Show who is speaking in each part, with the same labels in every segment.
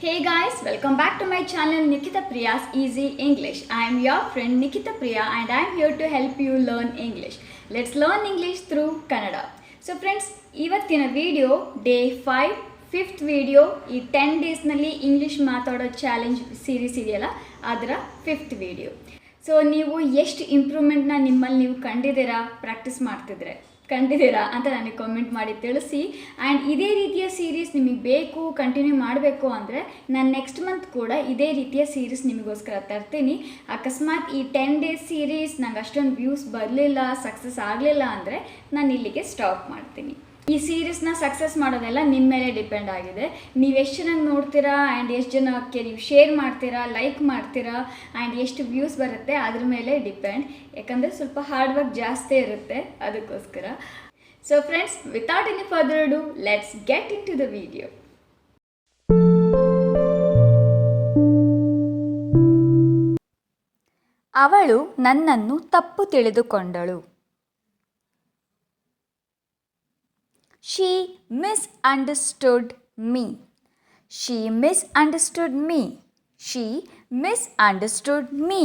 Speaker 1: Hey guys, welcome back to my channel Nikita Priya's Easy English. I am your friend Nikita Priya and I am here to help you learn English. Let's learn English through Kannada. So friends, ಇವತ್ತಿನ video day 5 fifth video ಈ 10 ಡೇಸ್ನಲ್ಲಿ English ಮಾತಾಡೋ challenge series ಇದೆಯಲ್ಲ ಅದರ fifth video. So ನೀವು ಎಷ್ಟು ಇಂಪ್ರೂವ್ಮೆಂಟ್ನ ನಿಮ್ಮಲ್ಲಿ ನೀವು ಕಂಡಿದ್ದೀರಾ ಅಂತ ನನಗೆ ಕಾಮೆಂಟ್ ಮಾಡಿ ತಿಳಿಸಿ. ಆ್ಯಂಡ್ ಇದೇ ರೀತಿಯ ಸೀರೀಸ್ ನಿಮಗೆ ಬೇಕು, ಕಂಟಿನ್ಯೂ ಮಾಡಬೇಕು ಅಂದರೆ ನಾನು ನೆಕ್ಸ್ಟ್ ಮಂತ್ ಕೂಡ ಇದೇ ರೀತಿಯ ಸೀರೀಸ್ ನಿಮಗೋಸ್ಕರ ತರ್ತೀನಿ. ಅಕಸ್ಮಾತ್ ಈ 10 ಡೇಸ್ ಸೀರೀಸ್ ನಂಗೆ ಅಷ್ಟೊಂದು ವ್ಯೂಸ್ ಬರಲಿಲ್ಲ, ಸಕ್ಸಸ್ ಆಗಲಿಲ್ಲ ಅಂದರೆ ನಾನು ಇಲ್ಲಿಗೆ ಸ್ಟಾಪ್ ಮಾಡ್ತೀನಿ. ಈ ಸೀರೀಸ್ನ ಸಕ್ಸಸ್ ಮಾಡೋದೆಲ್ಲ ನಿಮ್ಮ ಮೇಲೆ ಡಿಪೆಂಡ್ ಆಗಿದೆ. ನೀವು ಎಷ್ಟು ಚೆನ್ನಾಗಿ ನೋಡ್ತೀರಾ ಆ್ಯಂಡ್ ಎಷ್ಟು ಜನಕ್ಕೆ ನೀವು ಶೇರ್ ಮಾಡ್ತೀರಾ, ಲೈಕ್ ಮಾಡ್ತೀರಾ ಆ್ಯಂಡ್ ಎಷ್ಟು ವ್ಯೂಸ್ ಬರುತ್ತೆ ಅದ್ರ ಮೇಲೆ ಡಿಪೆಂಡ್. ಯಾಕಂದರೆ ಸ್ವಲ್ಪ ಹಾರ್ಡ್ ವರ್ಕ್ ಜಾಸ್ತಿ ಇರುತ್ತೆ ಅದಕ್ಕೋಸ್ಕರ. So friends, without any further do let's get into the video. ಅವಳು ನನ್ನನ್ನು ತಪ್ಪು ತಿಳಿದುಕೊಂಡಳು. She misunderstood me. She misunderstood me. She misunderstood me.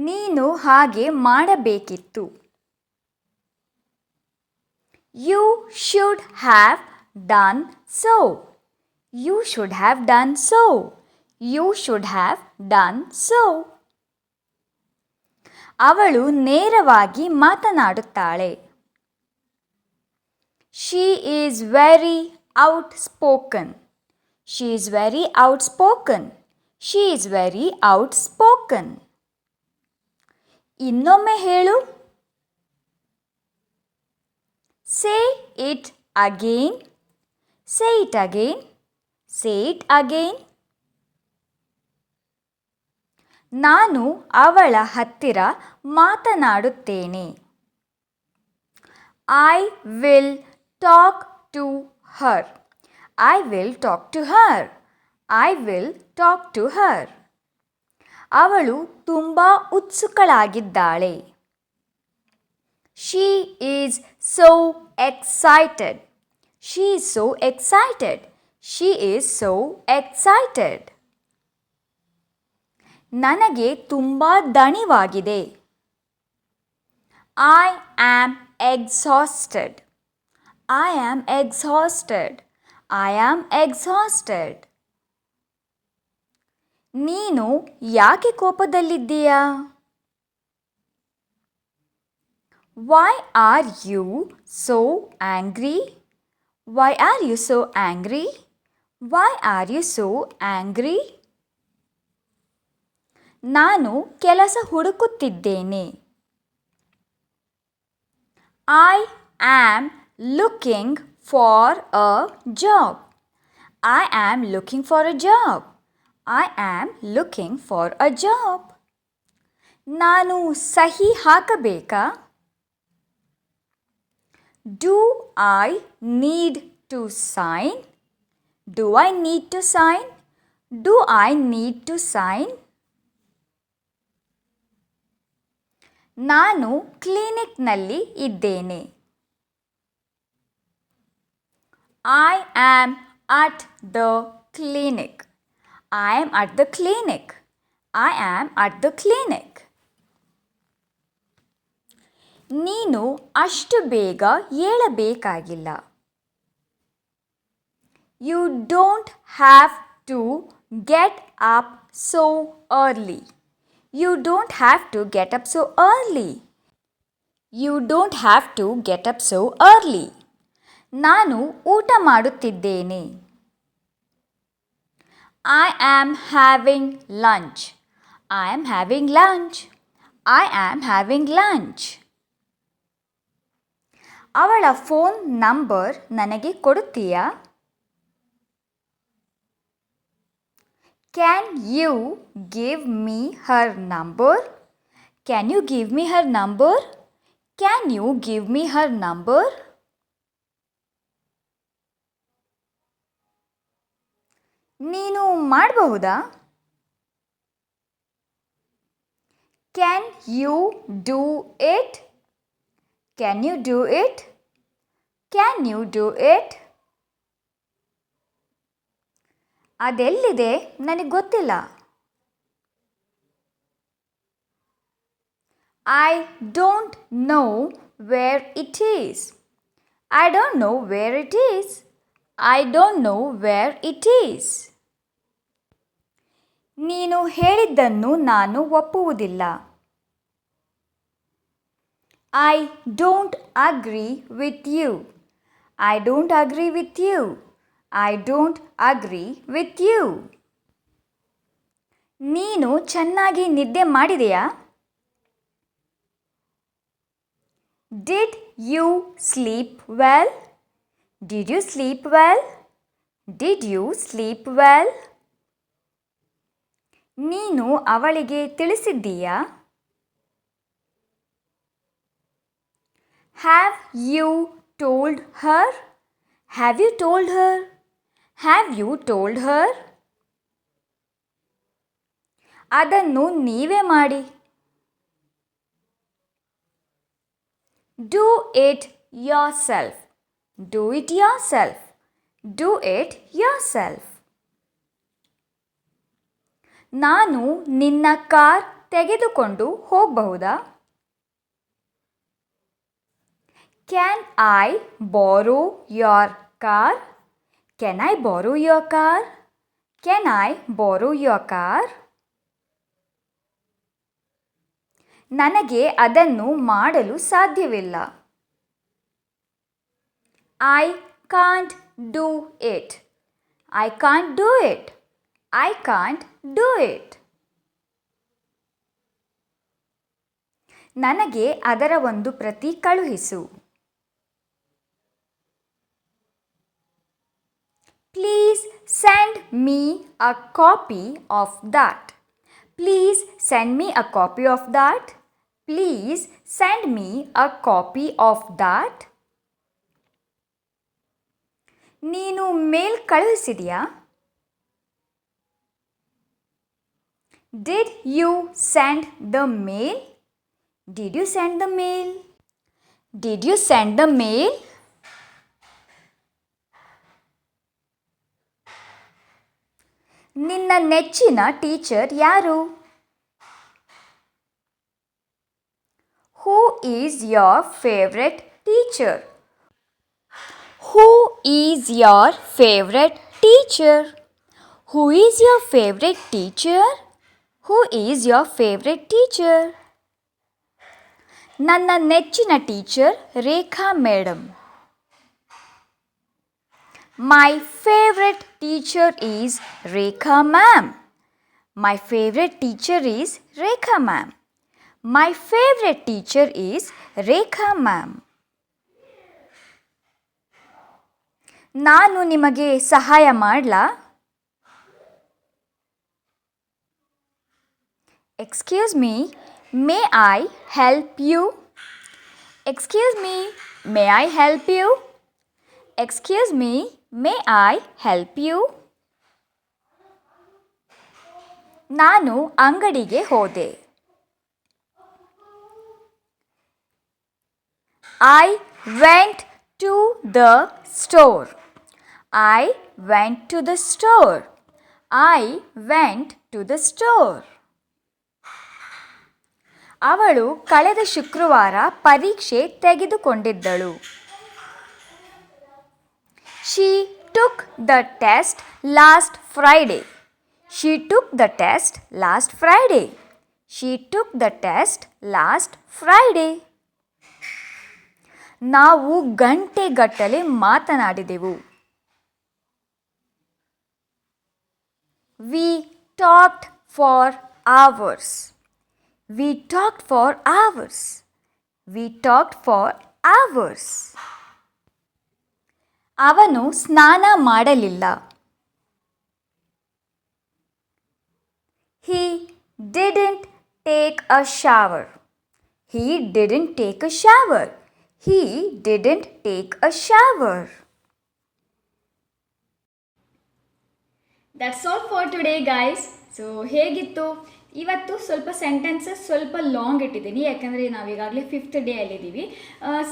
Speaker 1: ನೀನು ಹಾಗೆ ಮಾಡಬೇಕಿತ್ತು. You should have done so. You should have done so. You should have done so. ಅವಳು ನೇರವಾಗಿ ಮಾತನಾಡುತ್ತಾಳೆ. She is very outspoken. She is very outspoken. She is very outspoken. ಇನ್ನೊಮ್ಮೆ ಹೇಳು. Say it again. Say it again. Say it again. ನಾನು ಅವಳ ಹತ್ತಿರ ಮಾತನಾಡುತ್ತೇನೆ. I will talk to her. I will talk to her. I will talk to her. ಅವಳು ತುಂಬ ಉತ್ಸುಕಳಾಗಿದ್ದಾಳೆ. She is so excited. She is so excited. She is so excited. ನನಗೆ ತುಂಬ ದಣಿವಾಗಿದೆ. I am exhausted. I am exhausted. I am exhausted. ನೀನು ಯಾಕೆ ಕೋಪದಲ್ಲಿದ್ದೀಯಾ? Why are you so angry? Why are you so angry? Why are you so angry? ನಾನು ಕೆಲಸ ಹುಡುಕುತ್ತಿದ್ದೇನೆ. I am looking for a job. I am looking for a job. I am looking for a job. ನಾನು ಸಹಿ ಹಾಕಬೇಕಾ? Do I need to sign? Do I need to sign? Do I need to sign? ನಾನು ಕ್ಲಿನಿಕ್ನಲ್ಲಿ ಇದ್ದೇನೆ. I am at the clinic. I am at the clinic. I am at the clinic. ನೀನು ಅಷ್ಟು ಬೇಗ ಏಳಬೇಕಾಗಿಲ್ಲ. You don't have to get up so early. You don't have to get up so early. You don't have to get up so early. ನಾನು ಊಟ ಮಾಡುತ್ತಿದ್ದೇನೆ. I am having lunch. I am having lunch. I am having lunch. ಅವಳ phone number ನನಗೆ ಕೊಡುತ್ತೀಯಾ? Can you give me her number? Can you give me her number? Can you give me her number? ನೀನು ಮಾಡಬಹುದಾ? Can you do it? Can you do it? Can you do it? ಅದೆಲ್ಲಿದೆ ನನಗೆ ಗೊತ್ತಿಲ್ಲ. I don't know where it is. I don't know where it is. I don't know where it is. ನೀನು ಹೇಳಿದ್ದನ್ನು ನಾನು ಒಪ್ಪುವುದಿಲ್ಲ. I don't agree with you. I don't agree with you. I don't agree with you. ನೀನು ಚೆನ್ನಾಗಿ ನಿದ್ದೆ ಮಾಡಿದೆಯಾ? Did you sleep well? Did you sleep well? Did you sleep well? ನೀನು ಅವಳಿಗೆ ತಿಳಿಸಿದ್ದೀಯಾ? Have you told her? Have you told her? Have you told her? ಅದನ್ನು ನೀವೇ ಮಾಡಿ. Do it yourself. Do it yourself. Do it yourself. ನಾನು ನಿನ್ನ car ತೆಗೆದುಕೊಂಡು ಹೋಗಬಹುದಾ? Can I borrow your car? Can I borrow your car? Can I borrow your car? ನನಗೆ ಅದನ್ನು ಮಾಡಲು ಸಾಧ್ಯವಿಲ್ಲ. I can't do it. I can't do it. I can't do it. ನನಗೆ ಅದರ ಒಂದು ಪ್ರತಿ ಕಳುಹಿಸು. Please send me a copy of that. Please send me a copy of that. Please send me a copy of that. ನೀನು mail ಕಳುಹಿಸಿದೆಯಾ? Did you send the mail? Did you send the mail? Did you send the mail? ನಿನ್ನ ನೆಚ್ಚಿನ teacher ಯಾರು? Who is your favourite teacher? Who is your favourite teacher? Who is your favourite teacher? Who is your favourite teacher? ನನ್ನ ನೆಚ್ಚಿನ teacher Rekha madam. My favorite teacher is Rekha ma'am. My favorite teacher is Rekha ma'am. My favorite teacher is Rekha ma'am. ನಾನು ನಿಮಗೆ ಸಹಾಯ ಮಾಡಲಾ? Excuse me, may I help you? Excuse me, may I help you? Excuse me, may I help you? ನಾನು ಅಂಗಡಿಗೆ ಹೋದೆ. I went to the store. I went to the store. I went to the store. ಅವಳು ಕಳೆದ ಶುಕ್ರವಾರ ಪರೀಕ್ಷೆ ತೆಗೆದುಕೊಂಡಿದ್ದಳು. She took the test last Friday. She took the test last Friday. She took the test last Friday. ನಾವು ಗಂಟೆಗಟ್ಟಲೆ ಮಾತನಾಡಿದೆವು. We talked for hours. We talked for hours. We talked for hours. ಅವನು ಸ್ನಾನ ಮಾಡಲಿಲ್ಲ. He didn't take a shower. He didn't take a shower. He didn't take a shower. That's all for today, guys. So ಹೇಗಿತ್ತು ಇವತ್ತು ಸ್ವಲ್ಪ sentences ಸ್ವಲ್ಪ long ಇಟ್ಟಿದ್ದೀನಿ, ಯಾಕಂದರೆ ನಾವು ಈಗಾಗಲೇ 5th ಡೇ ಅಲ್ಲಿದ್ದೀವಿ.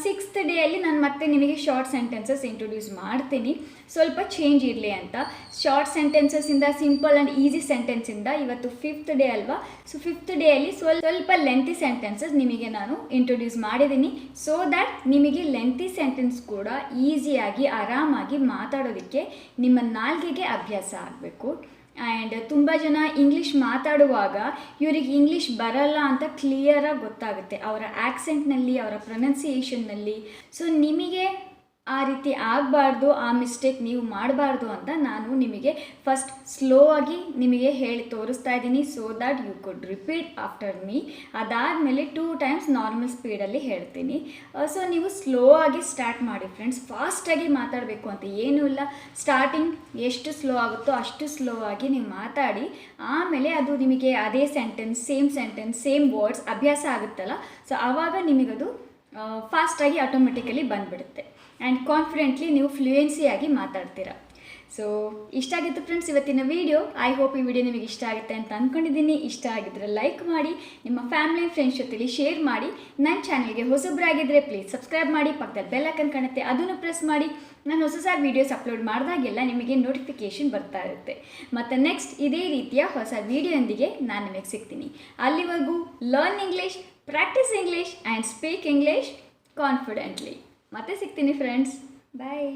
Speaker 1: 6th ಡೇಯಲ್ಲಿ ನಾನು ಮತ್ತೆ ನಿಮಗೆ ಶಾರ್ಟ್ ಸೆಂಟೆನ್ಸಸ್ ಇಂಟ್ರೊಡ್ಯೂಸ್ ಮಾಡ್ತೀನಿ, ಸ್ವಲ್ಪ ಚೇಂಜ್ ಇರಲಿ ಅಂತ. ಶಾರ್ಟ್ ಸೆಂಟೆನ್ಸಸ್ಸಿಂದ ಸಿಂಪಲ್ ಆ್ಯಂಡ್ ಈಸಿ ಸೆಂಟೆನ್ಸಿಂದ ಇವತ್ತು 5th ಡೇ ಅಲ್ವಾ, ಸೊ 5th ಡೇಯಲ್ಲಿ ಸ್ವಲ್ಪ ಲೆಂತಿ ಸೆಂಟೆನ್ಸಸ್ ನಿಮಗೆ ನಾನು ಇಂಟ್ರೊಡ್ಯೂಸ್ ಮಾಡಿದ್ದೀನಿ. ಸೊ ದ್ಯಾಟ್ ನಿಮಗೆ ಲೆಂತಿ ಸೆಂಟೆನ್ಸ್ ಕೂಡ ಈಸಿಯಾಗಿ ಆರಾಮಾಗಿ ಮಾತಾಡೋದಕ್ಕೆ ನಿಮ್ಮ ನಾಲ್ಗೆಗೆ ಅಭ್ಯಾಸ ಆಗಬೇಕು. ಆ್ಯಂಡ್ ತುಂಬ ಜನ ಇಂಗ್ಲೀಷ್ ಮಾತಾಡುವಾಗ ಇವರಿಗೆ ಇಂಗ್ಲೀಷ್ ಬರಲ್ಲ ಅಂತ ಕ್ಲಿಯರಾಗಿ ಗೊತ್ತಾಗುತ್ತೆ ಅವರ ಆ್ಯಕ್ಸೆಂಟ್ನಲ್ಲಿ, ಅವರ ಪ್ರೊನೌನ್ಸಿಯೇಷನ್ನಲ್ಲಿ. ಸೊ ನಿಮಗೆ ಆ ರೀತಿ ಆಗಬಾರ್ದು, ಆ ಮಿಸ್ಟೇಕ್ ನೀವು ಮಾಡಬಾರ್ದು ಅಂತ ನಾನು ನಿಮಗೆ ಫಸ್ಟ್ ಸ್ಲೋ ಆಗಿ ನಿಮಗೆ ಹೇಳಿ ತೋರಿಸ್ತಾ ಇದ್ದೀನಿ, so that you could repeat after me. ಅದಾದಮೇಲೆ 2 ಟೈಮ್ಸ್ ನಾರ್ಮಲ್ ಸ್ಪೀಡಲ್ಲಿ ಹೇಳ್ತೀನಿ. ಸೊ ನೀವು ಸ್ಲೋ ಆಗಿ ಸ್ಟಾರ್ಟ್ ಮಾಡಿ ಫ್ರೆಂಡ್ಸ್, ಫಾಸ್ಟಾಗಿ ಮಾತಾಡಬೇಕು ಅಂತ ಏನೂ ಇಲ್ಲ. ಸ್ಟಾರ್ಟಿಂಗ್ ಎಷ್ಟು ಸ್ಲೋ ಆಗುತ್ತೋ ಅಷ್ಟು ಸ್ಲೋ ಆಗಿ ನೀವು ಮಾತಾಡಿ, ಆಮೇಲೆ ಅದು ನಿಮಗೆ ಅದೇ ಸೆಂಟೆನ್ಸ್, ಸೇಮ್ ವರ್ಡ್ಸ್ ಅಭ್ಯಾಸ ಆಗುತ್ತಲ್ಲ, ಸೊ ಆವಾಗ ನಿಮಗದು ಫಾಸ್ಟಾಗಿ ಆಟೋಮೆಟಿಕಲಿ ಬಂದುಬಿಡುತ್ತೆ ಆ್ಯಂಡ್ ಕಾನ್ಫಿಡೆಂಟ್ಲಿ ನೀವು ಫ್ಲೂಯೆನ್ಸಿಯಾಗಿ ಮಾತಾಡ್ತೀರ. ಸೊ ಇಷ್ಟ ಆಗಿತ್ತು ಫ್ರೆಂಡ್ಸ್ ಇವತ್ತಿನ ವೀಡಿಯೋ. ಐ ಹೋಪ್ ಈ ವಿಡಿಯೋ ನಿಮಗೆ ಇಷ್ಟ ಆಗುತ್ತೆ ಅಂತ ಅಂದ್ಕೊಂಡಿದ್ದೀನಿ. ಇಷ್ಟ ಆಗಿದ್ದರೆ ಲೈಕ್ ಮಾಡಿ, ನಿಮ್ಮ ಫ್ಯಾಮಿಲಿ ಫ್ರೆಂಡ್ಸ್ ಜೊತೆಲಿ ಶೇರ್ ಮಾಡಿ. ನನ್ನ ಚಾನಲ್ಗೆ ಹೊಸಬ್ರಾಗಿದ್ದರೆ ಪ್ಲೀಸ್ ಸಬ್ಸ್ಕ್ರೈಬ್ ಮಾಡಿ, ಪಕ್ಕದಲ್ಲಿ ಬೆಲ್ ಐಕಾನ್ ಕಾಣುತ್ತೆ ಅದನ್ನು ಪ್ರೆಸ್ ಮಾಡಿ. ನಾನು ಹೊಸ ವೀಡಿಯೋಸ್ ಅಪ್ಲೋಡ್ ಮಾಡಿದಾಗೆಲ್ಲ ನಿಮಗೆ ನೋಟಿಫಿಕೇಷನ್ ಬರ್ತಾ ಇರುತ್ತೆ. ಮತ್ತು ನೆಕ್ಸ್ಟ್ ಇದೇ ರೀತಿಯ ಹೊಸ ವೀಡಿಯೋಂದಿಗೆ ನಾನು ನಿಮಗೆ ಸಿಗ್ತೀನಿ. ಅಲ್ಲಿವರೆಗೂ learn English, practice English and speak English confidently. ಮತ್ತೆ ಸಿಗ್ತೀನಿ ಫ್ರೆಂಡ್ಸ್, ಬಾಯ್.